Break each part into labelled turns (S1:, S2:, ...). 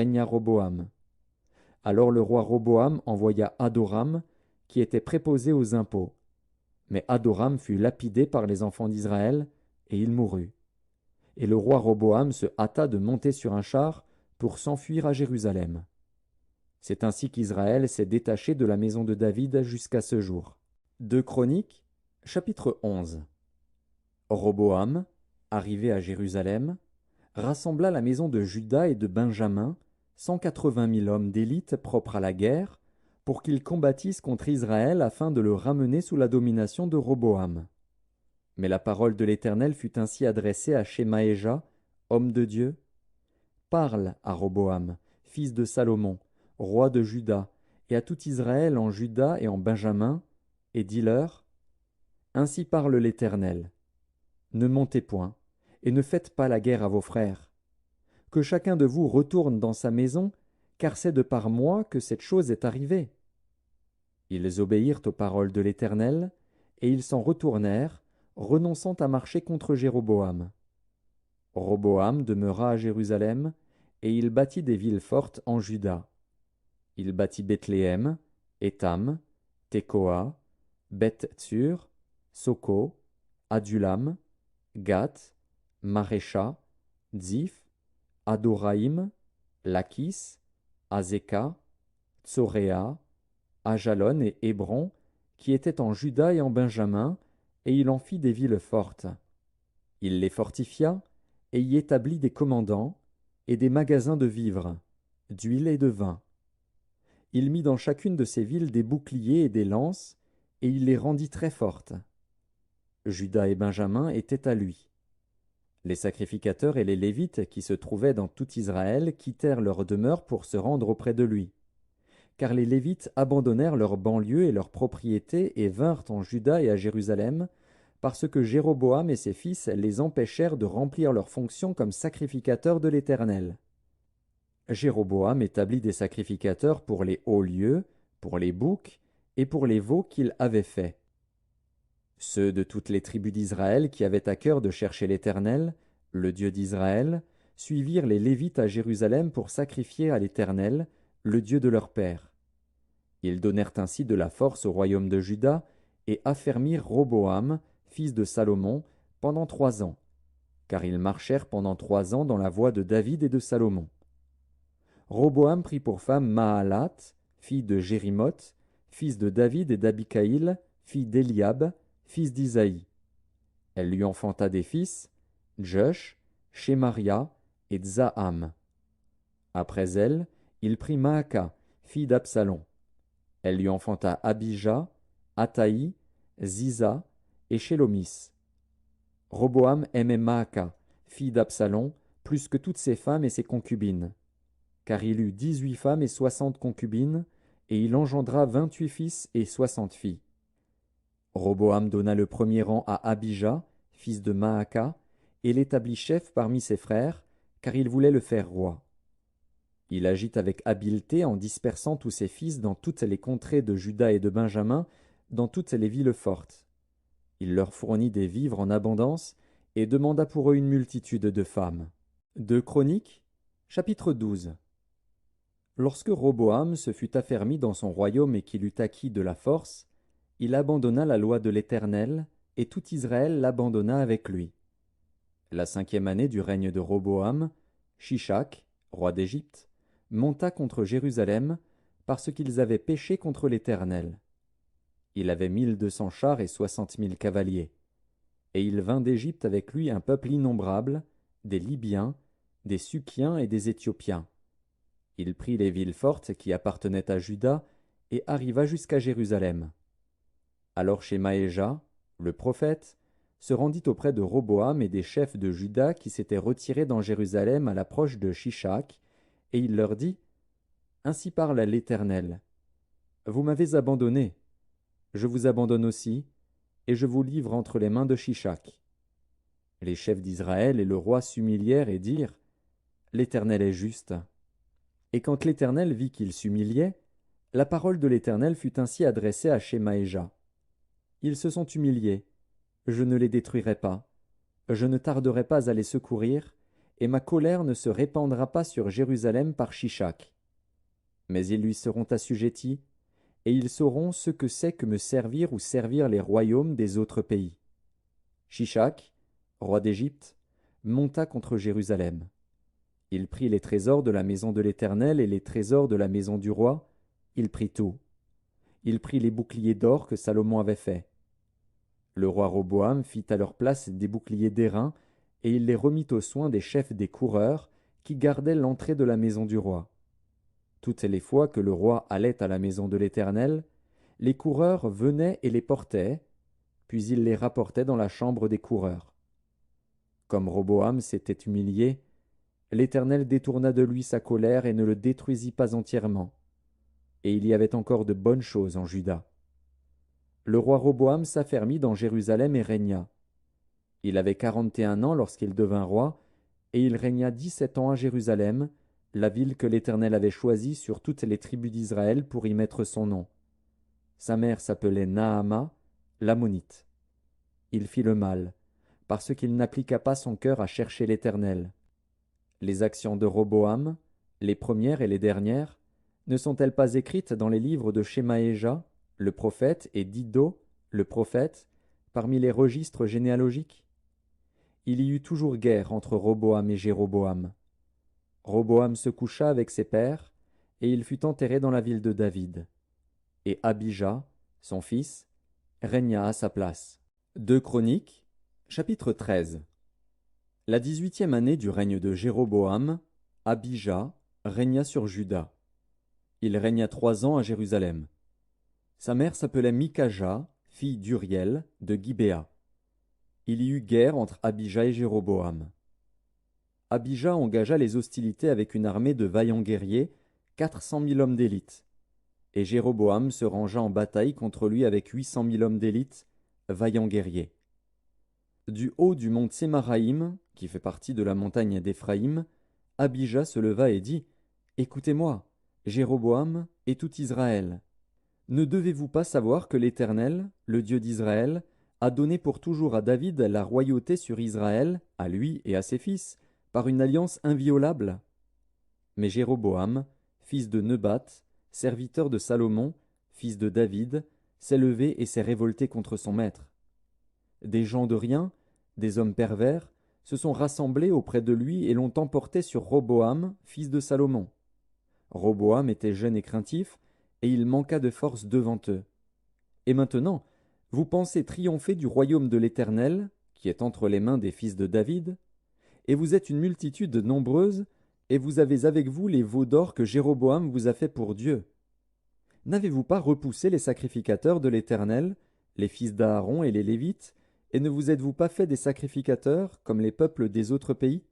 S1: régna Roboam. Alors le roi Roboam envoya Adoram, qui était préposé aux impôts. Mais Adoram fut lapidé par les enfants d'Israël, et il mourut. Et le roi Roboam se hâta de monter sur un char pour s'enfuir à Jérusalem. C'est ainsi qu'Israël s'est détaché de la maison de David jusqu'à ce jour. 2 Chroniques, chapitre 11. Roboam, arrivé à Jérusalem, rassembla la maison de Juda et de Benjamin, 180 000 hommes d'élite propres à la guerre, pour qu'ils combattissent contre Israël afin de le ramener sous la domination de Roboam. Mais la parole de l'Éternel fut ainsi adressée à Shemaéja, homme de Dieu. Parle à Roboam, fils de Salomon, roi de Juda, et à tout Israël en Juda et en Benjamin, et dis-leur, Ainsi parle l'Éternel. Ne montez point, et ne faites pas la guerre à vos frères. Que chacun de vous retourne dans sa maison, car c'est de par moi que cette chose est arrivée. Ils obéirent aux paroles de l'Éternel, et ils s'en retournèrent, renonçant à marcher contre Jéroboam. Roboam demeura à Jérusalem, et il bâtit des villes fortes en Juda. Il bâtit Bethléem, Étam, Tekoa, Beth-Tsur, Soko, Adulam, Gath, Marécha, Ziph, Adoraïm, Lachis, Azeka, Tsoréa, Ajalon et Hébron, qui étaient en Juda et en Benjamin, et il en fit des villes fortes. Il les fortifia, et y établit des commandants, et des magasins de vivres, d'huile et de vin. Il mit dans chacune de ces villes des boucliers et des lances, et il les rendit très fortes. Juda et Benjamin étaient à lui. Les sacrificateurs et les Lévites qui se trouvaient dans tout Israël quittèrent leur demeure pour se rendre auprès de lui. Car les Lévites abandonnèrent leurs banlieues et leurs propriétés et vinrent en Juda et à Jérusalem, parce que Jéroboam et ses fils les empêchèrent de remplir leurs fonctions comme sacrificateurs de l'Éternel. Jéroboam établit des sacrificateurs pour les hauts lieux, pour les boucs et pour les veaux qu'il avait faits. Ceux de toutes les tribus d'Israël qui avaient à cœur de chercher l'Éternel, le Dieu d'Israël, suivirent les Lévites à Jérusalem pour sacrifier à l'Éternel, le Dieu de leur père. Ils donnèrent ainsi de la force au royaume de Juda et affermirent Roboam, fils de Salomon, pendant 3 ans, car ils marchèrent pendant 3 ans dans la voie de David et de Salomon. Roboam prit pour femme Mahalat, fille de Jérimoth, fils de David et d'Abikaïl, fille d'Éliab, fils d'Isaïe. Elle lui enfanta des fils, Josh, Shemaria et Tzaham. Après elle, il prit Maaka, fille d'Absalom. Elle lui enfanta Abijah, Ataï, Ziza et Shélomis. Roboam aimait Maaka, fille d'Absalom, plus que toutes ses femmes et ses concubines. Car il eut 18 femmes et 60 concubines, et il engendra 28 fils et 60 filles. Roboam donna le premier rang à Abijah, fils de Maaka, et l'établit chef parmi ses frères, car il voulait le faire roi. Il agit avec habileté en dispersant tous ses fils dans toutes les contrées de Juda et de Benjamin, dans toutes les villes fortes. Il leur fournit des vivres en abondance, et demanda pour eux une multitude de femmes. 2 Chroniques, chapitre 12. Lorsque Roboam se fut affermi dans son royaume et qu'il eut acquis de la force, il abandonna la loi de l'Éternel, et tout Israël l'abandonna avec lui. La 5e année du règne de Roboam, Shishak, roi d'Égypte, monta contre Jérusalem, parce qu'ils avaient péché contre l'Éternel. Il avait 1200 chars et 60 000 cavaliers. Et il vint d'Égypte avec lui un peuple innombrable, des Libyens, des Sukkiens et des Éthiopiens. Il prit les villes fortes qui appartenaient à Juda, et arriva jusqu'à Jérusalem. Alors Shemaéja, le prophète, se rendit auprès de Roboam et des chefs de Juda qui s'étaient retirés dans Jérusalem à l'approche de Shishak, et il leur dit, Ainsi parle l'Éternel. Vous m'avez abandonné, je vous abandonne aussi, et je vous livre entre les mains de Shishak. Les chefs d'Israël et le roi s'humilièrent et dirent, L'Éternel est juste. Et quand l'Éternel vit qu'il s'humiliait, la parole de l'Éternel fut ainsi adressée à Shemaéja. Ils se sont humiliés, je ne les détruirai pas, je ne tarderai pas à les secourir, et ma colère ne se répandra pas sur Jérusalem par Shishak. Mais ils lui seront assujettis, et ils sauront ce que c'est que me servir ou servir les royaumes des autres pays. Shishak, roi d'Égypte, monta contre Jérusalem. Il prit les trésors de la maison de l'Éternel et les trésors de la maison du roi, il prit tout. Il prit les boucliers d'or que Salomon avait faits. Le roi Roboam fit à leur place des boucliers d'airain, et il les remit aux soins des chefs des coureurs, qui gardaient l'entrée de la maison du roi. Toutes les fois que le roi allait à la maison de l'Éternel, les coureurs venaient et les portaient, puis il les rapportait dans la chambre des coureurs. Comme Roboam s'était humilié, l'Éternel détourna de lui sa colère et ne le détruisit pas entièrement. Et il y avait encore de bonnes choses en Juda. Le roi Roboam s'affermit dans Jérusalem et régna. Il avait 41 ans lorsqu'il devint roi, et il régna 17 ans à Jérusalem, la ville que l'Éternel avait choisie sur toutes les tribus d'Israël pour y mettre son nom. Sa mère s'appelait Naama, l'Ammonite. Il fit le mal, parce qu'il n'appliqua pas son cœur à chercher l'Éternel. Les actions de Roboam, les premières et les dernières, ne sont-elles pas écrites dans les livres de Shemaéja, le prophète, et d'Iddo, le prophète, parmi les registres généalogiques? Il y eut toujours guerre entre Roboam et Jéroboam. Roboam se coucha avec ses pères, et il fut enterré dans la ville de David. Et Abija, son fils, régna à sa place. 2 Chroniques, chapitre 13. La 18e année du règne de Jéroboam, Abija régna sur Juda. Il régna 3 ans à Jérusalem. Sa mère s'appelait Mikaja, fille d'Uriel, de Gibéa. Il y eut guerre entre Abija et Jéroboam. Abija engagea les hostilités avec une armée de vaillants guerriers, 400 000 hommes d'élite. Et Jéroboam se rangea en bataille contre lui avec 800 000 hommes d'élite, vaillants guerriers. Du haut du mont Tsémaraïm, qui fait partie de la montagne d'Éphraïm, Abija se leva et dit « Écoutez-moi, Jéroboam et tout Israël. Ne devez-vous pas savoir que l'Éternel, le Dieu d'Israël, a donné pour toujours à David la royauté sur Israël, à lui et à ses fils, par une alliance inviolable? Mais Jéroboam, fils de Nebat, serviteur de Salomon, fils de David, s'est levé et s'est révolté contre son maître. Des gens de rien, des hommes pervers, se sont rassemblés auprès de lui et l'ont emporté sur Roboam, fils de Salomon. Roboam était jeune et craintif, et il manqua de force devant eux. Et maintenant, vous pensez triompher du royaume de l'Éternel, qui est entre les mains des fils de David, et vous êtes une multitude nombreuse, et vous avez avec vous les veaux d'or que Jéroboam vous a fait pour Dieu. N'avez-vous pas repoussé les sacrificateurs de l'Éternel, les fils d'Aaron et les Lévites, et ne vous êtes-vous pas fait des sacrificateurs comme les peuples des autres pays?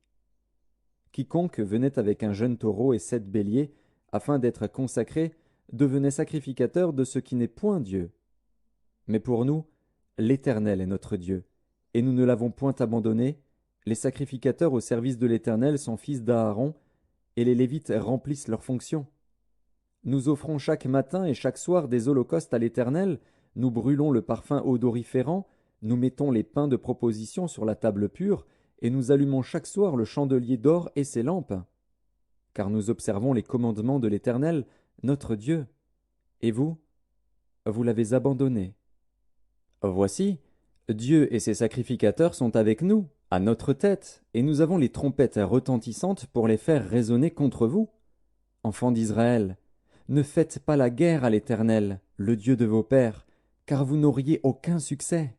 S1: Quiconque venait avec un jeune taureau et 7 béliers, afin d'être consacré, devenait sacrificateur de ce qui n'est point Dieu. Mais pour nous, l'Éternel est notre Dieu, et nous ne l'avons point abandonné. Les sacrificateurs au service de l'Éternel sont fils d'Aaron, et les Lévites remplissent leurs fonctions. Nous offrons chaque matin et chaque soir des holocaustes à l'Éternel, nous brûlons le parfum odoriférant, nous mettons les pains de proposition sur la table pure, et nous allumons chaque soir le chandelier d'or et ses lampes. Car nous observons les commandements de l'Éternel, notre Dieu. Et vous, vous l'avez abandonné. Voici, Dieu et ses sacrificateurs sont avec nous, à notre tête, et nous avons les trompettes retentissantes pour les faire résonner contre vous. Enfants d'Israël, ne faites pas la guerre à l'Éternel, le Dieu de vos pères, car vous n'auriez aucun succès.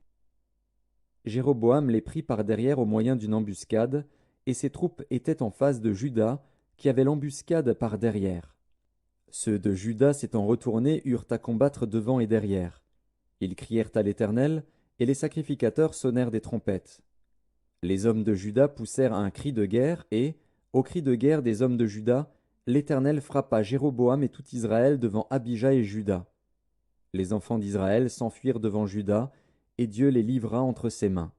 S1: Jéroboam les prit par derrière au moyen d'une embuscade, et ses troupes étaient en face de Juda, qui avait l'embuscade par derrière. Ceux de Juda s'étant retournés eurent à combattre devant et derrière. Ils crièrent à l'Éternel, et les sacrificateurs sonnèrent des trompettes. Les hommes de Juda poussèrent un cri de guerre, et, au cri de guerre des hommes de Juda, l'Éternel frappa Jéroboam et tout Israël devant Abija et Juda. Les enfants d'Israël s'enfuirent devant Juda, et Dieu les livra entre ses mains.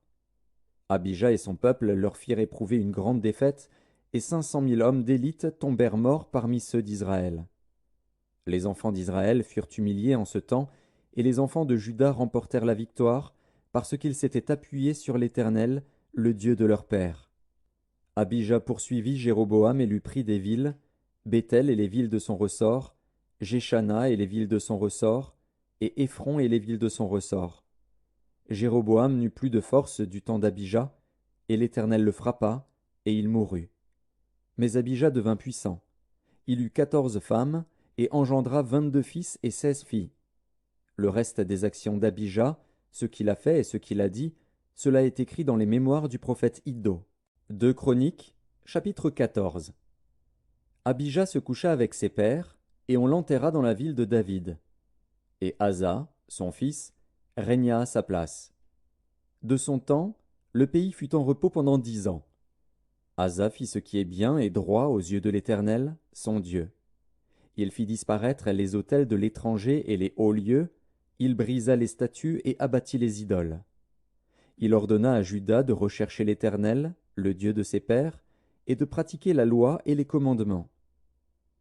S1: Abija et son peuple leur firent éprouver une grande défaite, et 500 000 hommes d'élite tombèrent morts parmi ceux d'Israël. Les enfants d'Israël furent humiliés en ce temps, et les enfants de Juda remportèrent la victoire, parce qu'ils s'étaient appuyés sur l'Éternel, le Dieu de leur père. Abija poursuivit Jéroboam et lui prit des villes, Béthel et les villes de son ressort, Jéchana et les villes de son ressort, et Éphron et les villes de son ressort. Jéroboam n'eut plus de force du temps d'Abija, et l'Éternel le frappa, et il mourut. Mais Abija devint puissant. Il eut 14 femmes, et engendra 22 fils et 16 filles. Le reste des actions d'Abija, ce qu'il a fait et ce qu'il a dit, cela est écrit dans les mémoires du prophète Iddo. 2 Chroniques, chapitre 14. Abija se coucha avec ses pères, et on l'enterra dans la ville de David. Et Asa, son fils, régna à sa place. De son temps, le pays fut en repos pendant 10 ans. Asa fit ce qui est bien et droit aux yeux de l'Éternel, son Dieu. Il fit disparaître les autels de l'étranger et les hauts lieux, il brisa les statues et abattit les idoles. Il ordonna à Juda de rechercher l'Éternel, le Dieu de ses pères, et de pratiquer la loi et les commandements.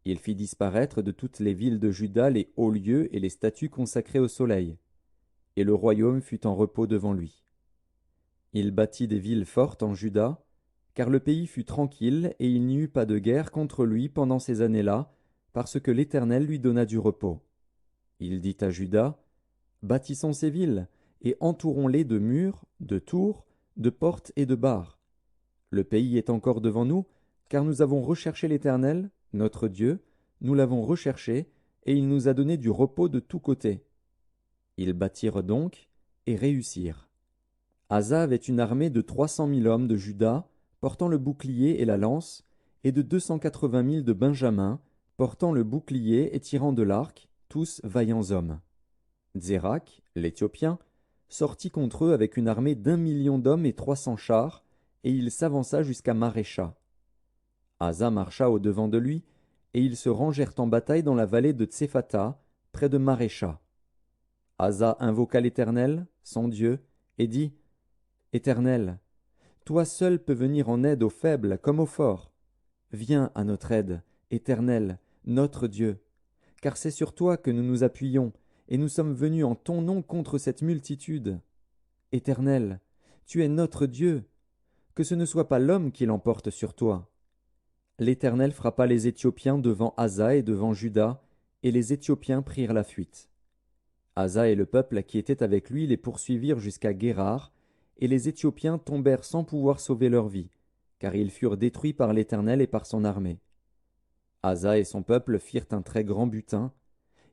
S1: Il fit disparaître de toutes les villes de Juda les hauts lieux et les statues consacrées au soleil, et le royaume fut en repos devant lui. Il bâtit des villes fortes en Juda, car le pays fut tranquille et il n'y eut pas de guerre contre lui pendant ces années-là, parce que l'Éternel lui donna du repos. Il dit à Juda, « Bâtissons ces villes, et entourons-les de murs, de tours, de portes et de barres. Le pays est encore devant nous, car nous avons recherché l'Éternel, notre Dieu, nous l'avons recherché, et il nous a donné du repos de tous côtés. » Ils bâtirent donc, et réussirent. Asa avait une armée de 300 000 hommes de Juda, portant le bouclier et la lance, et de 280 000 de Benjamin, portant le bouclier et tirant de l'arc, tous vaillants hommes. Zérak, l'Éthiopien, sortit contre eux avec une armée d'1 million d'hommes et 300 chars, et il s'avança jusqu'à Marécha. Asa marcha au-devant de lui, et ils se rangèrent en bataille dans la vallée de Tsephata, près de Marécha. Asa invoqua l'Éternel, son Dieu, et dit, « Éternel, toi seul peux venir en aide aux faibles comme aux forts. Viens à notre aide, Éternel, notre Dieu, car c'est sur toi que nous nous appuyons, et nous sommes venus en ton nom contre cette multitude. Éternel, tu es notre Dieu, que ce ne soit pas l'homme qui l'emporte sur toi. » L'Éternel frappa les Éthiopiens devant Asa et devant Juda, et les Éthiopiens prirent la fuite. Asa et le peuple qui était avec lui les poursuivirent jusqu'à Guérar, et les Éthiopiens tombèrent sans pouvoir sauver leur vie, car ils furent détruits par l'Éternel et par son armée. Asa et son peuple firent un très grand butin.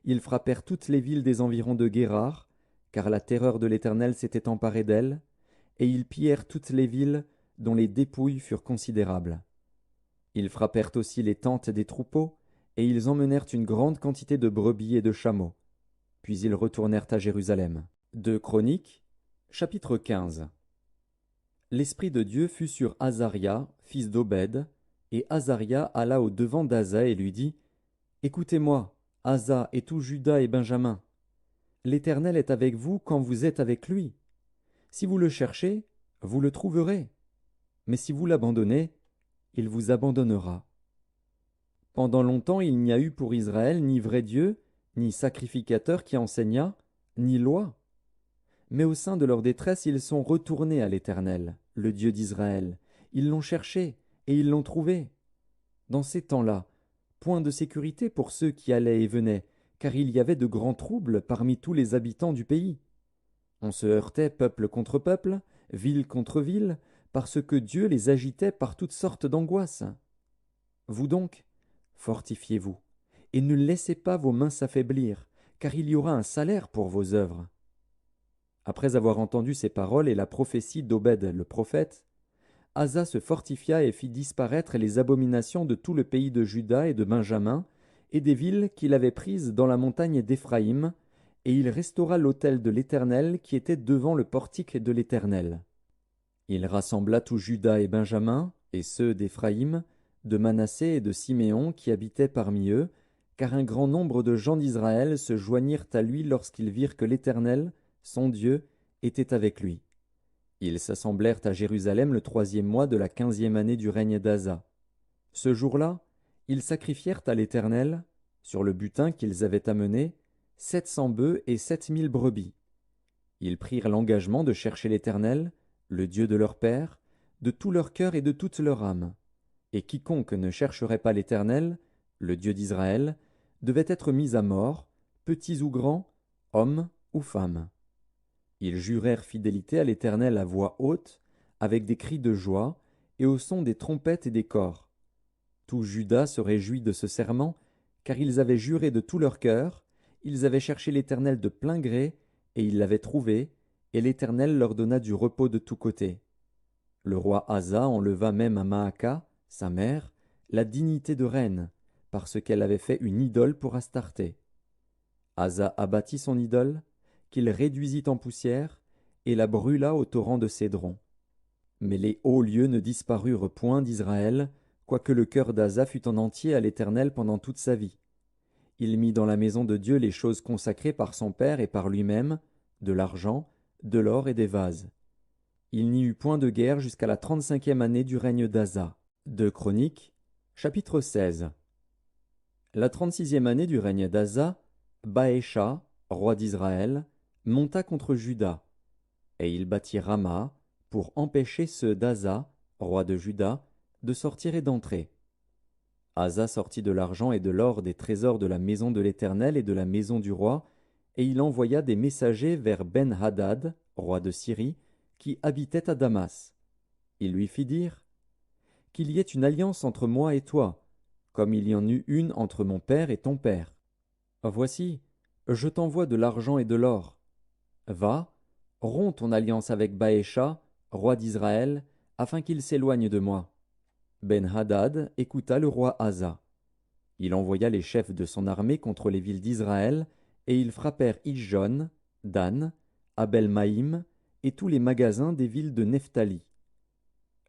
S1: Ils frappèrent toutes les villes des environs de Guérar, car la terreur de l'Éternel s'était emparée d'elles, et ils pillèrent toutes les villes dont les dépouilles furent considérables. Ils frappèrent aussi les tentes des troupeaux, et ils emmenèrent une grande quantité de brebis et de chameaux. Puis ils retournèrent à Jérusalem. 2 Chroniques, chapitre 15. L'Esprit de Dieu fut sur Azaria, fils d'Obed, et Azaria alla au devant d'Asa et lui dit, « Écoutez-moi, Asa et tout Juda et Benjamin. L'Éternel est avec vous quand vous êtes avec lui. Si vous le cherchez, vous le trouverez. Mais si vous l'abandonnez, il vous abandonnera. Pendant longtemps il n'y a eu pour Israël ni vrai Dieu, ni sacrificateur qui enseignât, ni loi. Mais au sein de leur détresse, ils sont retournés à l'Éternel, le Dieu d'Israël. Ils l'ont cherché, et ils l'ont trouvé. Dans ces temps-là, point de sécurité pour ceux qui allaient et venaient, car il y avait de grands troubles parmi tous les habitants du pays. On se heurtait peuple contre peuple, ville contre ville, parce que Dieu les agitait par toutes sortes d'angoisses. Vous donc, fortifiez-vous, et ne laissez pas vos mains s'affaiblir, car il y aura un salaire pour vos œuvres. » Après avoir entendu ces paroles et la prophétie d'Obed le prophète, Asa se fortifia et fit disparaître les abominations de tout le pays de Juda et de Benjamin, et des villes qu'il avait prises dans la montagne d'Éphraïm, et il restaura l'autel de l'Éternel qui était devant le portique de l'Éternel. Il rassembla tout Juda et Benjamin, et ceux d'Éphraïm, de Manassé et de Siméon qui habitaient parmi eux, car un grand nombre de gens d'Israël se joignirent à lui lorsqu'ils virent que l'Éternel, son Dieu, était avec lui. Ils s'assemblèrent à Jérusalem le 3e mois de la 15e année du règne d'Asa. Ce jour-là, ils sacrifièrent à l'Éternel, sur le butin qu'ils avaient amené, 700 bœufs et 7000 brebis. Ils prirent l'engagement de chercher l'Éternel, le Dieu de leur père, de tout leur cœur et de toute leur âme. Et quiconque ne chercherait pas l'Éternel, le Dieu d'Israël, devait être mis à mort, petits ou grands, hommes ou femmes. Ils jurèrent fidélité à l'Éternel à voix haute, avec des cris de joie, et au son des trompettes et des cors. Tout Juda se réjouit de ce serment, car ils avaient juré de tout leur cœur, ils avaient cherché l'Éternel de plein gré, et ils l'avaient trouvé, et l'Éternel leur donna du repos de tous côtés. Le roi Asa enleva même à Maaka, sa mère, la dignité de reine, parce qu'elle avait fait une idole pour Astarté. Asa abattit son idole, qu'il réduisit en poussière, et la brûla au torrent de Cédron. Mais les hauts lieux ne disparurent point d'Israël, quoique le cœur d'Asa fût en entier à l'Éternel pendant toute sa vie. Il mit dans la maison de Dieu les choses consacrées par son père et par lui-même, de l'argent, de l'or et des vases. Il n'y eut point de guerre jusqu'à la 35e année du règne d'Asa. 2 Chroniques, chapitre 16. La 36e année du règne d'Asa, Baécha, roi d'Israël, monta contre Juda, et il bâtit Rama pour empêcher ceux d'Asa, roi de Juda, de sortir et d'entrer. Asa sortit de l'argent et de l'or des trésors de la maison de l'Éternel et de la maison du roi, et il envoya des messagers vers Ben-Hadad, roi de Syrie, qui habitait à Damas. Il lui fit dire « Qu'il y ait une alliance entre moi et toi, comme il y en eut une entre mon père et ton père. Voici, je t'envoie de l'argent et de l'or. Va, romps ton alliance avec Baécha, roi d'Israël, afin qu'il s'éloigne de moi. » Ben-Hadad écouta le roi Asa. Il envoya les chefs de son armée contre les villes d'Israël, et ils frappèrent Ijon, Dan, Abel-Maïm, et tous les magasins des villes de Nephtali.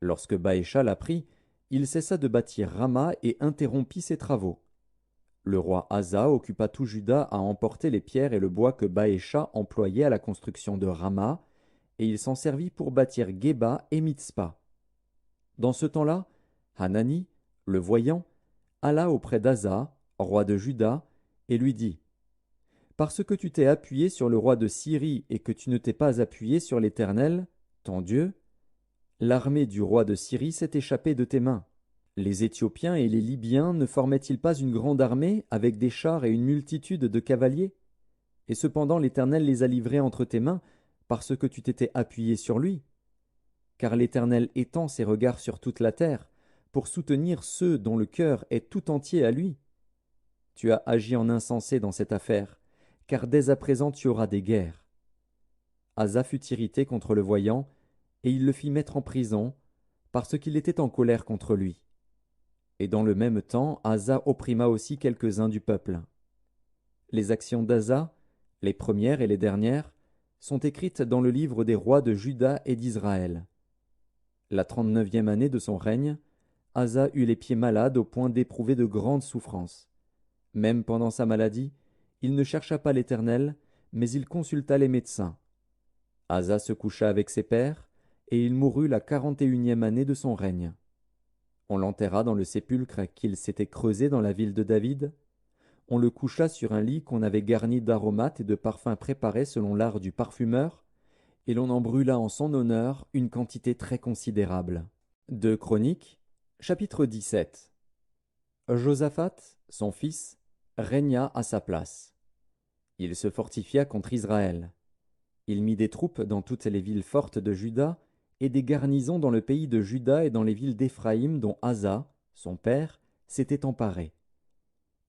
S1: Lorsque Baécha l'apprit, il cessa de bâtir Rama et interrompit ses travaux. Le roi Asa occupa tout Juda à emporter les pierres et le bois que Baécha employait à la construction de Rama, et il s'en servit pour bâtir Géba et Mitzpa. Dans ce temps-là, Hanani, le voyant, alla auprès d'Asa, roi de Juda, et lui dit « Parce que tu t'es appuyé sur le roi de Syrie et que tu ne t'es pas appuyé sur l'Éternel, ton Dieu, l'armée du roi de Syrie s'est échappée de tes mains. Les Éthiopiens et les Libyens ne formaient-ils pas une grande armée avec des chars et une multitude de cavaliers? Et cependant l'Éternel les a livrés entre tes mains parce que tu t'étais appuyé sur lui. Car l'Éternel étend ses regards sur toute la terre pour soutenir ceux dont le cœur est tout entier à lui. Tu as agi en insensé dans cette affaire, car dès à présent tu auras des guerres. » Asa fut irrité contre le voyant, et il le fit mettre en prison, parce qu'il était en colère contre lui. Et dans le même temps, Asa opprima aussi quelques-uns du peuple. Les actions d'Asa, les premières et les dernières, sont écrites dans le livre des rois de Juda et d'Israël. La 39e année de son règne, Asa eut les pieds malades au point d'éprouver de grandes souffrances. Même pendant sa maladie, il ne chercha pas l'Éternel, mais il consulta les médecins. Asa se coucha avec ses pères, et il mourut la 41e année de son règne. On l'enterra dans le sépulcre qu'il s'était creusé dans la ville de David. On le coucha sur un lit qu'on avait garni d'aromates et de parfums préparés selon l'art du parfumeur, et l'on en brûla en son honneur une quantité très considérable. 2 Chroniques, chapitre 17. Josaphat, son fils, régna à sa place. Il se fortifia contre Israël. Il mit des troupes dans toutes les villes fortes de Juda et des garnisons dans le pays de Juda et dans les villes d'Éphraïm dont Asa, son père, s'était emparé.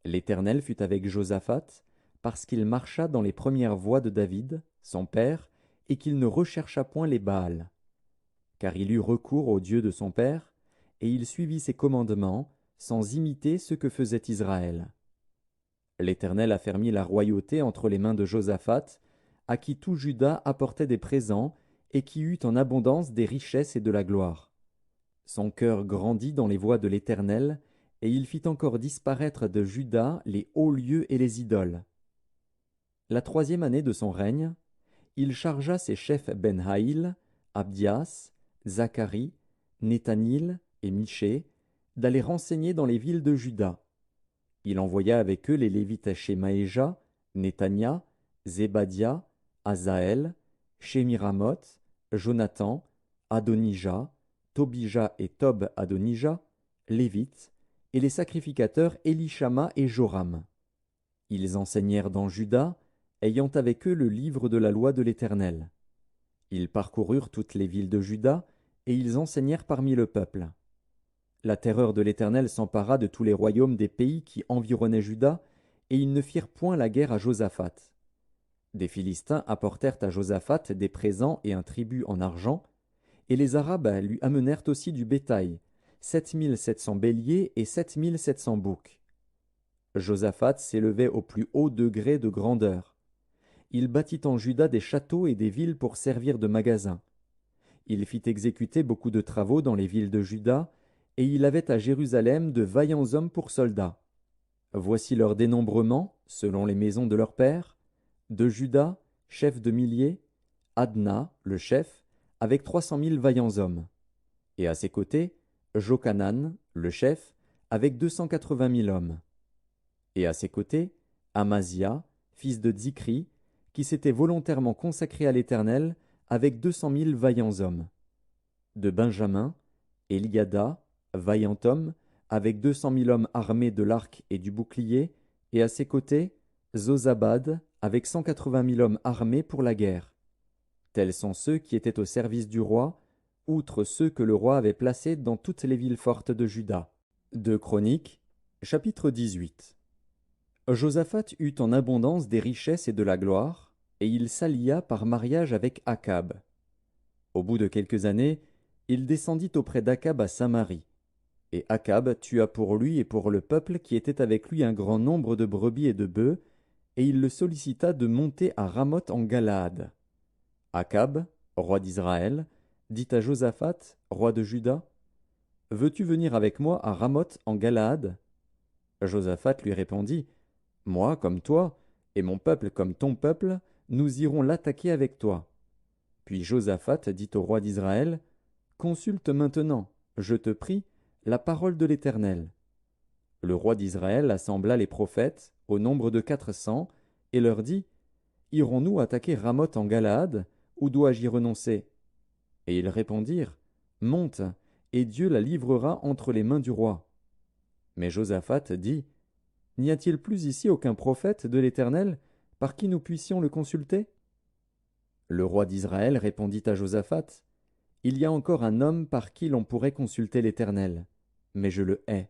S1: L'Éternel fut avec Josaphat parce qu'il marcha dans les premières voies de David, son père, et qu'il ne rechercha point les Baals. Car il eut recours au Dieu de son père, et il suivit ses commandements, sans imiter ce que faisait Israël. L'Éternel affermit la royauté entre les mains de Josaphat, à qui tout Juda apportait des présents, et qui eut en abondance des richesses et de la gloire. Son cœur grandit dans les voies de l'Éternel, et il fit encore disparaître de Juda les hauts lieux et les idoles. La 3e année de son règne, il chargea ses chefs Ben-Haïl, Abdias, Zacharie, Nethanil et Miché d'aller renseigner dans les villes de Juda. Il envoya avec eux les Lévites Shemaéja, Netania, Zébadia, Azaël, Shemiramoth, Jonathan, Adonijah, Tobija et Tob Adonija, Lévites, et les sacrificateurs Élishama et Joram. Ils enseignèrent dans Juda, ayant avec eux le livre de la loi de l'Éternel. Ils parcoururent toutes les villes de Juda, et ils enseignèrent parmi le peuple. La terreur de l'Éternel s'empara de tous les royaumes des pays qui environnaient Juda, et ils ne firent point la guerre à Josaphat. Des Philistins apportèrent à Josaphat des présents et un tribut en argent, et les Arabes lui amenèrent aussi du bétail, 7 700 béliers et 7 700 boucs. Josaphat s'élevait au plus haut degré de grandeur. Il bâtit en Juda des châteaux et des villes pour servir de magasins. Il fit exécuter beaucoup de travaux dans les villes de Juda, et il avait à Jérusalem de vaillants hommes pour soldats. Voici leur dénombrement, selon les maisons de leurs pères. De Juda, chef de milliers, Adna, le chef, avec 300 000 vaillants hommes. Et à ses côtés, Jochanan, le chef, avec 280 000 hommes. Et à ses côtés, Amazia, fils de Zikri, qui s'était volontairement consacré à l'Éternel, avec 200 000 vaillants hommes. De Benjamin, Eliada, vaillant homme, avec 200 000 hommes armés de l'arc et du bouclier, et à ses côtés, Zozabad, avec 180 000 hommes armés pour la guerre. Tels sont ceux qui étaient au service du roi, outre ceux que le roi avait placés dans toutes les villes fortes de Juda. 2 Chroniques, chapitre 18. Josaphat eut en abondance des richesses et de la gloire, et il s'allia par mariage avec Akab. Au bout de quelques années, il descendit auprès d'Akab à Samarie. Et Akab tua pour lui et pour le peuple qui était avec lui un grand nombre de brebis et de bœufs, et il le sollicita de monter à Ramoth en Galaad. Akab, roi d'Israël, dit à Josaphat, roi de Juda, « Veux-tu venir avec moi à Ramoth en Galaad » Josaphat lui répondit, « Moi comme toi, et mon peuple comme ton peuple, nous irons l'attaquer avec toi. » Puis Josaphat dit au roi d'Israël, « Consulte maintenant, je te prie, la parole de l'Éternel. » Le roi d'Israël assembla les prophètes, au nombre de 400, et leur dit, « Irons-nous attaquer Ramoth en Galaad, ou dois-je y renoncer » Et ils répondirent, « Monte, et Dieu la livrera entre les mains du roi. » Mais Josaphat dit, « N'y a-t-il plus ici aucun prophète de l'Éternel, par qui nous puissions le consulter » Le roi d'Israël répondit à Josaphat, « Il y a encore un homme par qui l'on pourrait consulter l'Éternel, mais je le hais,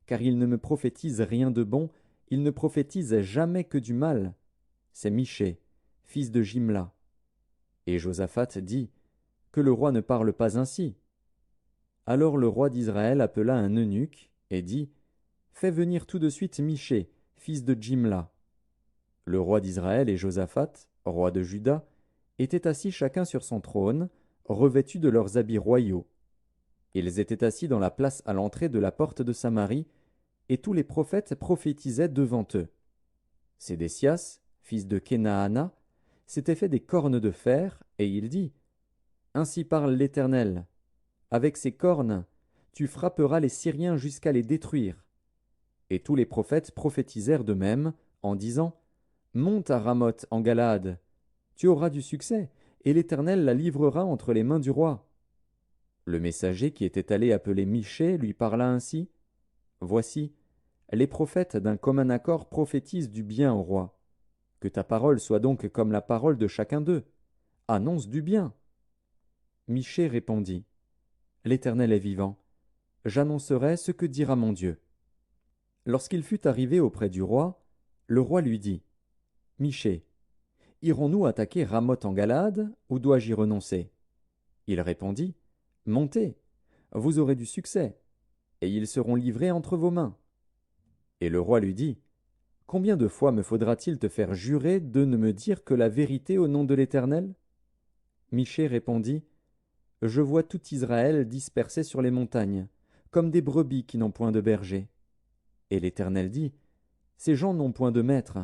S1: car il ne me prophétise rien de bon, il ne prophétise jamais que du mal. C'est Michée, fils de Jimla. » Et Josaphat dit, « Que le roi ne parle pas ainsi. » Alors le roi d'Israël appela un eunuque et dit, « Fais venir tout de suite Michée, fils de Jimla. » Le roi d'Israël et Josaphat, roi de Juda, étaient assis chacun sur son trône, revêtus de leurs habits royaux. Ils étaient assis dans la place à l'entrée de la porte de Samarie, et tous les prophètes prophétisaient devant eux. Sédécias, fils de Kenaana, s'était fait des cornes de fer, et il dit, « Ainsi parle l'Éternel. Avec ces cornes, tu frapperas les Syriens jusqu'à les détruire. » Et tous les prophètes prophétisèrent de même, en disant, « Monte à Ramoth en Galaad. Tu auras du succès, et l'Éternel la livrera entre les mains du roi. » Le messager qui était allé appeler Michée lui parla ainsi, « Voici, les prophètes d'un commun accord prophétisent du bien au roi. Que ta parole soit donc comme la parole de chacun d'eux. Annonce du bien. » Michée répondit, « L'Éternel est vivant. J'annoncerai ce que dira mon Dieu. » Lorsqu'il fut arrivé auprès du roi, le roi lui dit, « Michée, irons-nous attaquer Ramoth en Galaad, ou dois-je y renoncer » Il répondit, « Montez, vous aurez du succès, et ils seront livrés entre vos mains. » Et le roi lui dit, « Combien de fois me faudra-t-il te faire jurer de ne me dire que la vérité au nom de l'Éternel » Michée répondit, « Je vois tout Israël dispersé sur les montagnes, comme des brebis qui n'ont point de berger. » Et l'Éternel dit, « Ces gens n'ont point de maître,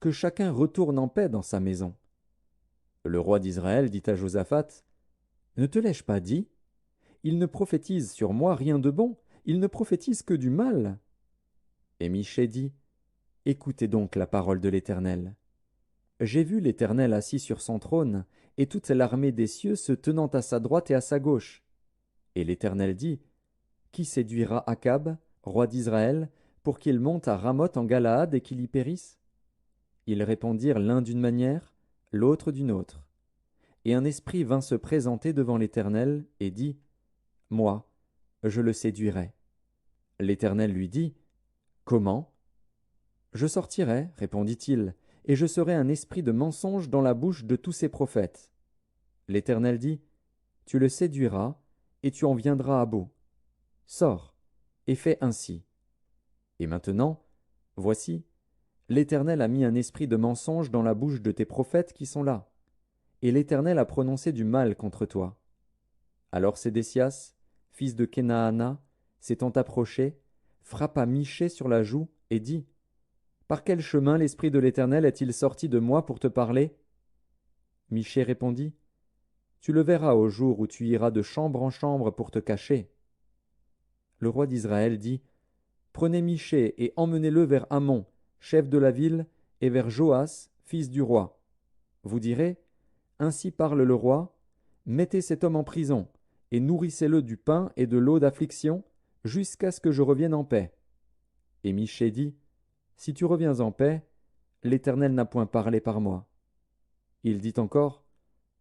S1: que chacun retourne en paix dans sa maison. » Le roi d'Israël dit à Josaphat, « Ne te l'ai-je pas dit? Il ne prophétise sur moi rien de bon, il ne prophétise que du mal. » Et Michée dit, « Écoutez donc la parole de l'Éternel. J'ai vu l'Éternel assis sur son trône, et toute l'armée des cieux se tenant à sa droite et à sa gauche. Et l'Éternel dit, qui séduira Akab, roi d'Israël, pour qu'il monte à Ramoth en Galaad et qu'il y périsse? Ils répondirent l'un d'une manière, l'autre d'une autre. Et un esprit vint se présenter devant l'Éternel et dit, moi, je le séduirai. L'Éternel lui dit, comment? Je sortirai, répondit-il, et je serai un esprit de mensonge dans la bouche de tous ses prophètes. L'Éternel dit, tu le séduiras, et tu en viendras à bout. Sors, et fais ainsi. Et maintenant, voici, l'Éternel a mis un esprit de mensonge dans la bouche de tes prophètes qui sont là, et l'Éternel a prononcé du mal contre toi. Alors Sédécias, fils de Kenaana, s'étant approché, frappa Michée sur la joue et dit, par quel chemin l'Esprit de l'Éternel est-il sorti de moi pour te parler? Michée répondit, tu le verras au jour où tu iras de chambre en chambre pour te cacher. Le roi d'Israël dit, prenez Michée et emmenez-le vers Amon, chef de la ville, et vers Joas, fils du roi. Vous direz, ainsi parle le roi, mettez cet homme en prison, et nourrissez-le du pain et de l'eau d'affliction, jusqu'à ce que je revienne en paix. Et Michée dit, si tu reviens en paix, l'Éternel n'a point parlé par moi. Il dit encore,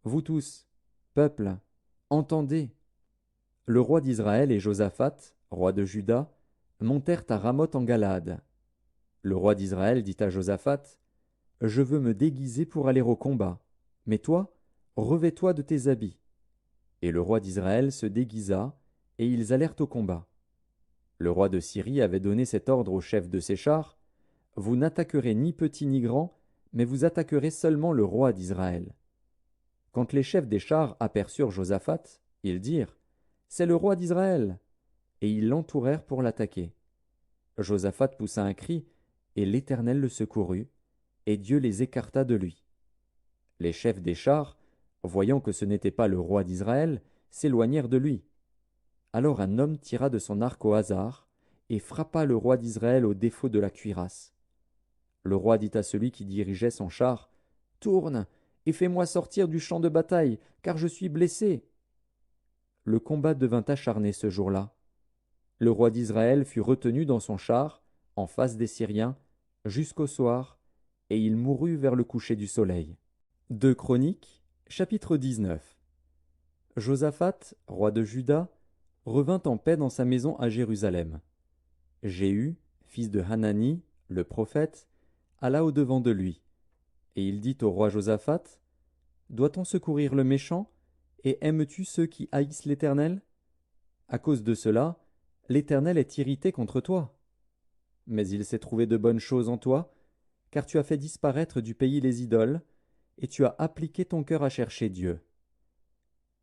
S1: vous tous, peuple, entendez. Le roi d'Israël et Josaphat, roi de Juda, montèrent à Ramoth en Galaad. Le roi d'Israël dit à Josaphat, je veux me déguiser pour aller au combat, mais toi, revêts-toi de tes habits. Et le roi d'Israël se déguisa, et ils allèrent au combat. Le roi de Syrie avait donné cet ordre au chef de ses chars, vous n'attaquerez ni petit ni grand, mais vous attaquerez seulement le roi d'Israël. Quand les chefs des chars aperçurent Josaphat, ils dirent, c'est le roi d'Israël, et ils l'entourèrent pour l'attaquer. Josaphat poussa un cri, et l'Éternel le secourut, et Dieu les écarta de lui. Les chefs des chars, voyant que ce n'était pas le roi d'Israël, s'éloignèrent de lui. Alors un homme tira de son arc au hasard, et frappa le roi d'Israël au défaut de la cuirasse. Le roi dit à celui qui dirigeait son char, « Tourne, et fais-moi sortir du champ de bataille, car je suis blessé. » Le combat devint acharné ce jour-là. Le roi d'Israël fut retenu dans son char, en face des Syriens, jusqu'au soir, et il mourut vers le coucher du soleil. 2 Chroniques, chapitre 19. Josaphat, roi de Juda, revint en paix dans sa maison à Jérusalem. Jéhu, fils de Hanani, le prophète, alla au-devant de lui. Et il dit au roi Josaphat, « Doit-on secourir le méchant, et aimes-tu ceux qui haïssent l'Éternel? À cause de cela, l'Éternel est irrité contre toi. Mais il s'est trouvé de bonnes choses en toi, car tu as fait disparaître du pays les idoles, et tu as appliqué ton cœur à chercher Dieu. »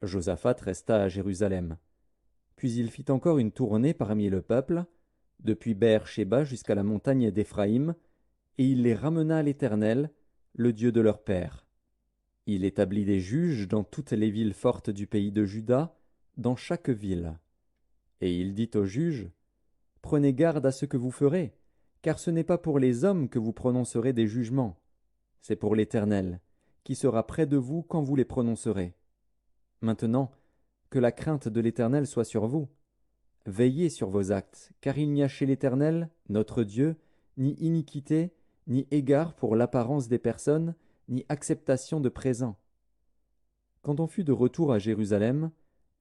S1: Josaphat resta à Jérusalem. Puis il fit encore une tournée parmi le peuple, depuis Beër-Shéba jusqu'à la montagne d'Éphraïm, et il les ramena à l'Éternel, le Dieu de leur père. Il établit des juges dans toutes les villes fortes du pays de Juda, dans chaque ville. Et il dit aux juges, « Prenez garde à ce que vous ferez, car ce n'est pas pour les hommes que vous prononcerez des jugements, c'est pour l'Éternel, qui sera près de vous quand vous les prononcerez. Maintenant, que la crainte de l'Éternel soit sur vous. Veillez sur vos actes, car il n'y a chez l'Éternel, notre Dieu, ni iniquité, ni égard pour l'apparence des personnes, ni acceptation de présents. » Quand on fut de retour à Jérusalem,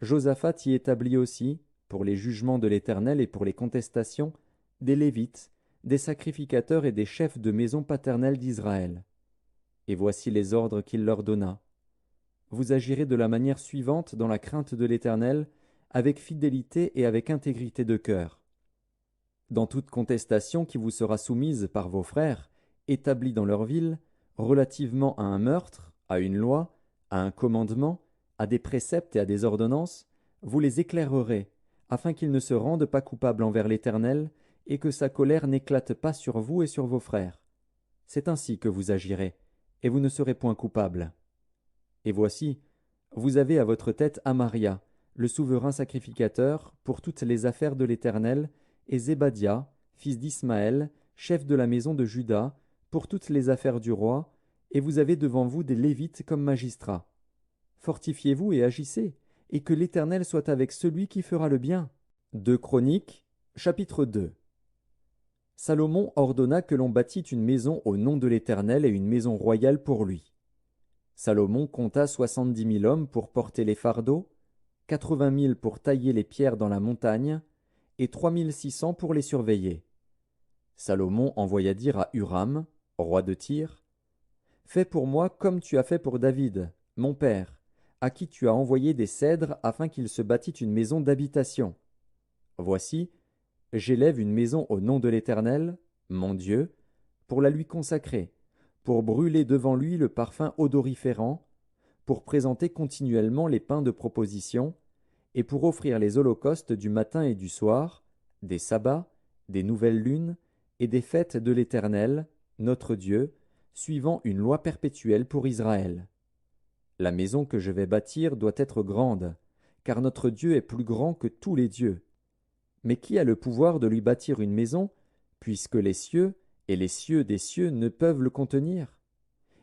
S1: Josaphat y établit aussi, pour les jugements de l'Éternel et pour les contestations, des Lévites, des sacrificateurs et des chefs de maison paternelle d'Israël. Et voici les ordres qu'il leur donna. Vous agirez de la manière suivante dans la crainte de l'Éternel, avec fidélité et avec intégrité de cœur. Dans toute contestation qui vous sera soumise par vos frères, établis dans leur ville, relativement à un meurtre, à une loi, à un commandement, à des préceptes et à des ordonnances, vous les éclairerez, afin qu'ils ne se rendent pas coupables envers l'Éternel, et que sa colère n'éclate pas sur vous et sur vos frères. C'est ainsi que vous agirez, et vous ne serez point coupables. Et voici, vous avez à votre tête Amaria, le souverain sacrificateur, pour toutes les affaires de l'Éternel, et Zébadia, fils d'Ismaël, chef de la maison de Juda, pour toutes les affaires du roi, et vous avez devant vous des Lévites comme magistrats. Fortifiez-vous et agissez, et que l'Éternel soit avec celui qui fera le bien. 2 Chroniques, chapitre 2. Salomon ordonna que l'on bâtît une maison au nom de l'Éternel et une maison royale pour lui. Salomon compta 70 000 hommes pour porter les fardeaux, 80 000 pour tailler les pierres dans la montagne, et 3600 pour les surveiller. Salomon envoya dire à Huram, roi de Tyr, « Fais pour moi comme tu as fait pour David, mon père, à qui tu as envoyé des cèdres afin qu'il se bâtît une maison d'habitation. Voici, j'élève une maison au nom de l'Éternel, mon Dieu, pour la lui consacrer, pour brûler devant lui le parfum odoriférant, pour présenter continuellement les pains de proposition, et pour offrir les holocaustes du matin et du soir, des sabbats, des nouvelles lunes, et des fêtes de l'Éternel, notre Dieu, suivant une loi perpétuelle pour Israël. La maison que je vais bâtir doit être grande, car notre Dieu est plus grand que tous les dieux. Mais qui a le pouvoir de lui bâtir une maison, puisque les cieux et les cieux des cieux ne peuvent le contenir?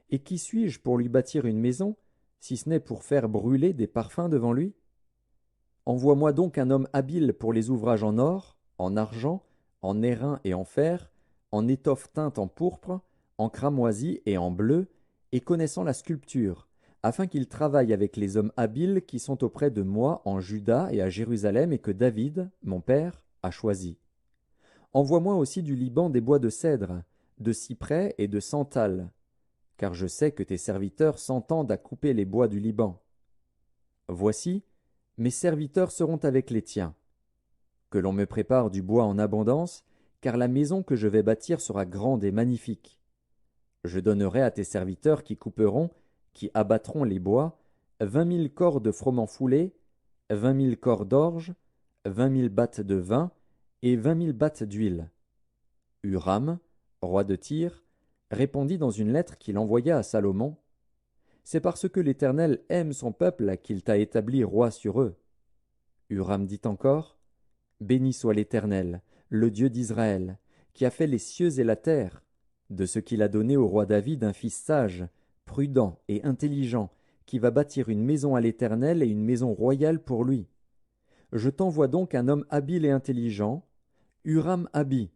S1: Et qui suis-je pour lui bâtir une maison, si ce n'est pour faire brûler des parfums devant lui? Envoie-moi donc un homme habile pour les ouvrages en or, en argent, en airain et en fer, en étoffe teinte en pourpre, en cramoisi et en bleu, et connaissant la sculpture, afin qu'il travaille avec les hommes habiles qui sont auprès de moi en Juda et à Jérusalem et que David, mon père, a choisi. Envoie-moi aussi du Liban des bois de cèdre, de cyprès et de santal, car je sais que tes serviteurs s'entendent à couper les bois du Liban. Voici, mes serviteurs seront avec les tiens. Que l'on me prépare du bois en abondance, car la maison que je vais bâtir sera grande et magnifique. Je donnerai à tes serviteurs qui couperont, qui abattront les bois, 20 000 corps de froment foulé, 20 000 corps d'orge, 20 000 battes de vin et 20 000 battes d'huile. Huram, roi de Tyr, répondit dans une lettre qu'il envoya à Salomon, « C'est parce que l'Éternel aime son peuple qu'il t'a établi roi sur eux. » Huram dit encore, « Béni soit l'Éternel, le Dieu d'Israël, qui a fait les cieux et la terre, de ce qu'il a donné au roi David un fils sage, prudent et intelligent, qui va bâtir une maison à l'Éternel et une maison royale pour lui. Je t'envoie donc un homme habile et intelligent, Huram-Abi,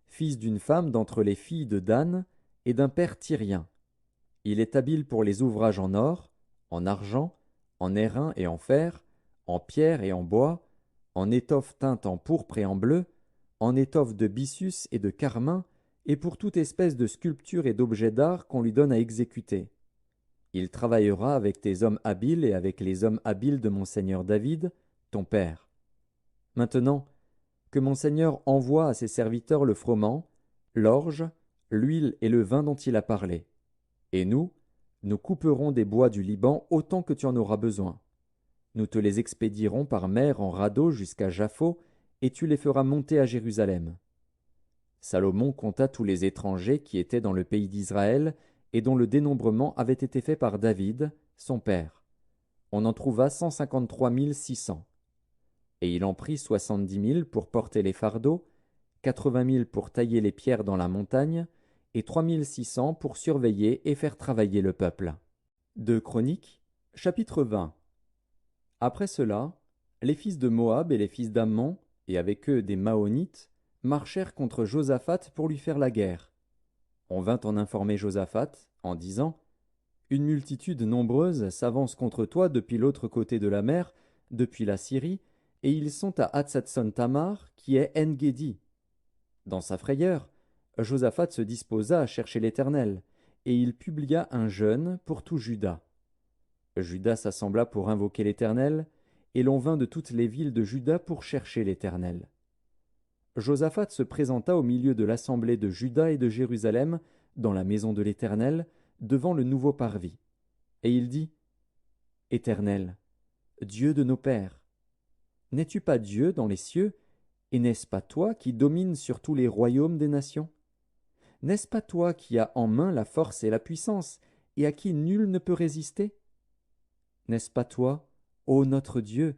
S1: fils d'une femme d'entre les filles de Dan et d'un père tyrien. Il est habile pour les ouvrages en or, en argent, en airain et en fer, en pierre et en bois, en étoffe teinte en pourpre et en bleu, en étoffe de byssus et de carmin, et pour toute espèce de sculpture et d'objets d'art qu'on lui donne à exécuter. Il travaillera avec tes hommes habiles et avec les hommes habiles de mon seigneur David, ton père. Maintenant, que mon seigneur envoie à ses serviteurs le froment, l'orge, l'huile et le vin dont il a parlé. Et nous couperons des bois du Liban autant que tu en auras besoin. Nous te les expédierons par mer en radeau jusqu'à Jaffo, et tu les feras monter à Jérusalem. Salomon compta tous les étrangers qui étaient dans le pays d'Israël et dont le dénombrement avait été fait par David, son père. On en trouva 153 600. Et il en prit 70 000 pour porter les fardeaux, 80 000 pour tailler les pierres dans la montagne, et 3 600 pour surveiller et faire travailler le peuple. 2 Chroniques, chapitre 20. Après cela, les fils de Moab et les fils d'Ammon, et avec eux des Maonites, marchèrent contre Josaphat pour lui faire la guerre. On vint en informer Josaphat, en disant, « Une multitude nombreuse s'avance contre toi depuis l'autre côté de la mer, depuis la Syrie, et ils sont à Hatzatson-Tamar, qui est En-Gedi. » Dans sa frayeur, Josaphat se disposa à chercher l'Éternel, et il publia un jeûne pour tout Juda. Juda s'assembla pour invoquer l'Éternel, et l'on vint de toutes les villes de Juda pour chercher l'Éternel. Josaphat se présenta au milieu de l'assemblée de Juda et de Jérusalem, dans la maison de l'Éternel, devant le nouveau parvis. Et il dit, « Éternel, Dieu de nos pères, n'es-tu pas Dieu dans les cieux, et n'est-ce pas toi qui domines sur tous les royaumes des nations? N'est-ce pas toi qui as en main la force et la puissance, et à qui nul ne peut résister? N'est-ce pas toi, ô notre Dieu,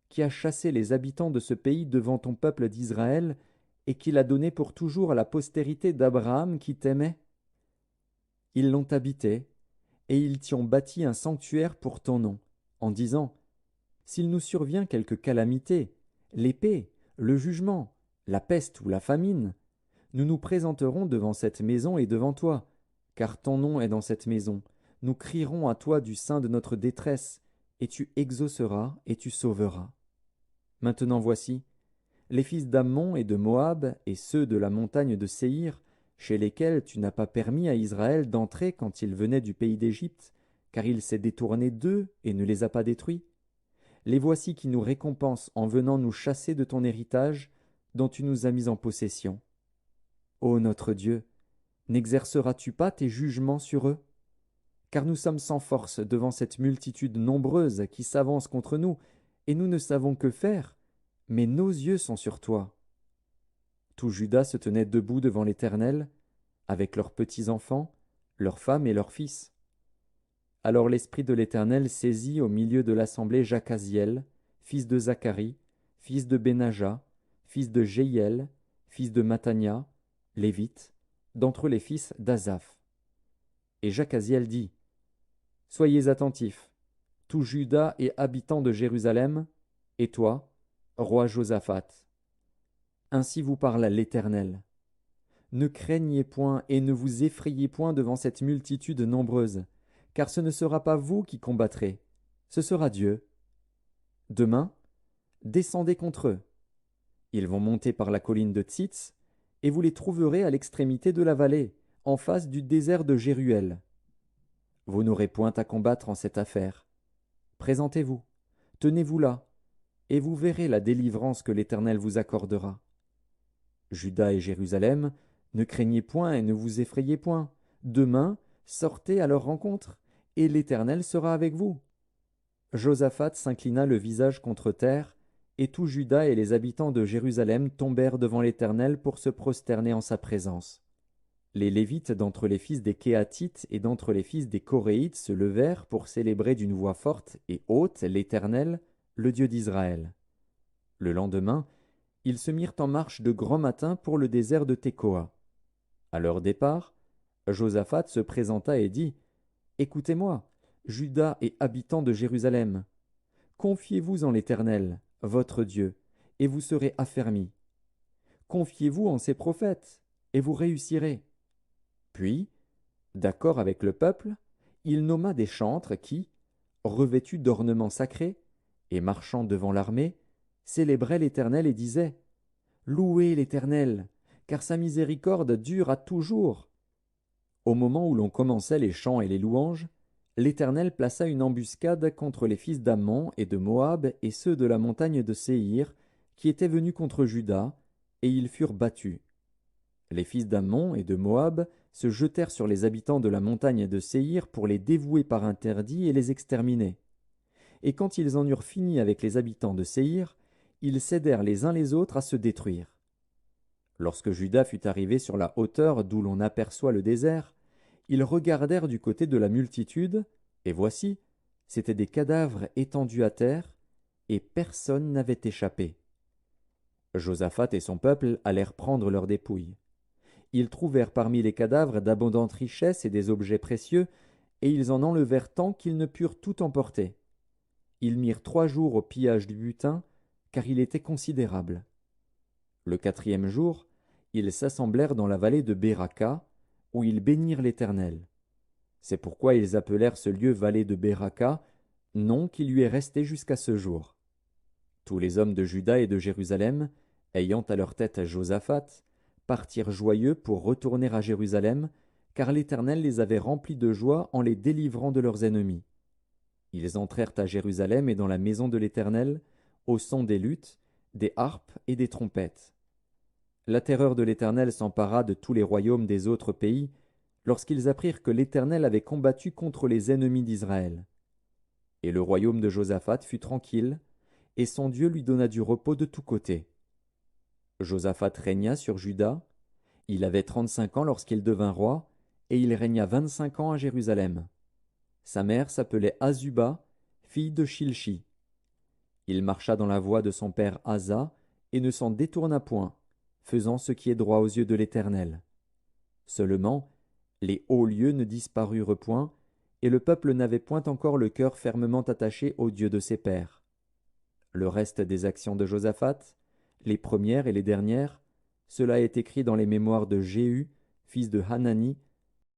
S1: qui as chassé les habitants de ce pays devant ton peuple d'Israël, et qui l'as donné pour toujours à la postérité d'Abraham qui t'aimait? Ils l'ont habité, et ils t'y ont bâti un sanctuaire pour ton nom, en disant, s'il nous survient quelque calamité, l'épée, le jugement, la peste ou la famine, nous nous présenterons devant cette maison et devant toi, car ton nom est dans cette maison. Nous crierons à toi du sein de notre détresse, et tu exauceras et tu sauveras. Maintenant voici, les fils d'Ammon et de Moab et ceux de la montagne de Séhir, chez lesquels tu n'as pas permis à Israël d'entrer quand il venait du pays d'Égypte, car il s'est détourné d'eux et ne les a pas détruits. Les voici qui nous récompensent en venant nous chasser de ton héritage, dont tu nous as mis en possession. Ô notre Dieu, n'exerceras-tu pas tes jugements sur eux? Car nous sommes sans force devant cette multitude nombreuse qui s'avance contre nous, et nous ne savons que faire, mais nos yeux sont sur toi. Tout Juda se tenait debout devant l'Éternel, avec leurs petits-enfants, leurs femmes et leurs fils. Alors l'Esprit de l'Éternel saisit au milieu de l'assemblée Jacaziel, fils de Zacharie, fils de Benaja, fils de Jéhiel, fils de Mattania, lévite, d'entre les fils d'Asaph. Et Jacaziel dit, « Soyez attentifs, tout Juda et habitants de Jérusalem, et toi, roi Josaphat. Ainsi vous parle l'Éternel. Ne craignez point et ne vous effrayez point devant cette multitude nombreuse, car ce ne sera pas vous qui combattrez, ce sera Dieu. Demain, descendez contre eux. Ils vont monter par la colline de Tsitz, et vous les trouverez à l'extrémité de la vallée, en face du désert de Jéruel. Vous n'aurez point à combattre en cette affaire. Présentez-vous, tenez-vous là, et vous verrez la délivrance que l'Éternel vous accordera. Juda et Jérusalem, ne craignez point et ne vous effrayez point. Demain, sortez à leur rencontre, et l'Éternel sera avec vous. Josaphat s'inclina le visage contre terre, et tout Juda et les habitants de Jérusalem tombèrent devant l'Éternel pour se prosterner en sa présence. Les Lévites d'entre les fils des Kéhathites et d'entre les fils des Coréites se levèrent pour célébrer d'une voix forte et haute l'Éternel, le Dieu d'Israël. Le lendemain, ils se mirent en marche de grand matin pour le désert de Tekoa. À leur départ, Josaphat se présenta et dit, « Écoutez-moi, Juda et habitants de Jérusalem. Confiez-vous en l'Éternel, votre Dieu, et vous serez affermis. Confiez-vous en ses prophètes, et vous réussirez. » Puis, d'accord avec le peuple, il nomma des chantres qui, revêtus d'ornements sacrés, et marchant devant l'armée, célébraient l'Éternel et disaient, « Louez l'Éternel, car sa miséricorde dure à toujours. » Au moment où l'on commençait les chants et les louanges, l'Éternel plaça une embuscade contre les fils d'Ammon et de Moab et ceux de la montagne de Séhir, qui étaient venus contre Juda, et ils furent battus. Les fils d'Ammon et de Moab se jetèrent sur les habitants de la montagne de Séhir pour les dévouer par interdit et les exterminer. Et quand ils en eurent fini avec les habitants de Séhir, ils s'aidèrent les uns les autres à se détruire. Lorsque Juda fut arrivé sur la hauteur d'où l'on aperçoit le désert, ils regardèrent du côté de la multitude, et voici, c'étaient des cadavres étendus à terre, et personne n'avait échappé. Josaphat et son peuple allèrent prendre leurs dépouilles. Ils trouvèrent parmi les cadavres d'abondantes richesses et des objets précieux, et ils en enlevèrent tant qu'ils ne purent tout emporter. Ils mirent 3 jours au pillage du butin, car il était considérable. Le 4e jour, ils s'assemblèrent dans la vallée de Béraka, où ils bénirent l'Éternel. C'est pourquoi ils appelèrent ce lieu vallée de Béraka, nom qui lui est resté jusqu'à ce jour. Tous les hommes de Juda et de Jérusalem, ayant à leur tête Josaphat, partirent joyeux pour retourner à Jérusalem, car l'Éternel les avait remplis de joie en les délivrant de leurs ennemis. Ils entrèrent à Jérusalem et dans la maison de l'Éternel, au son des luttes, des harpes et des trompettes. La terreur de l'Éternel s'empara de tous les royaumes des autres pays, lorsqu'ils apprirent que l'Éternel avait combattu contre les ennemis d'Israël. Et le royaume de Josaphat fut tranquille, et son Dieu lui donna du repos de tous côtés. Josaphat régna sur Juda. Il avait 35 ans lorsqu'il devint roi, et il régna 25 ans à Jérusalem. Sa mère s'appelait Azuba, fille de Shilchi. Il marcha dans la voie de son père Asa, et ne s'en détourna point, faisant ce qui est droit aux yeux de l'Éternel. Seulement, les hauts lieux ne disparurent point, et le peuple n'avait point encore le cœur fermement attaché au Dieu de ses pères. Le reste des actions de Josaphat, les premières et les dernières, cela est écrit dans les mémoires de Jéhu, fils de Hanani,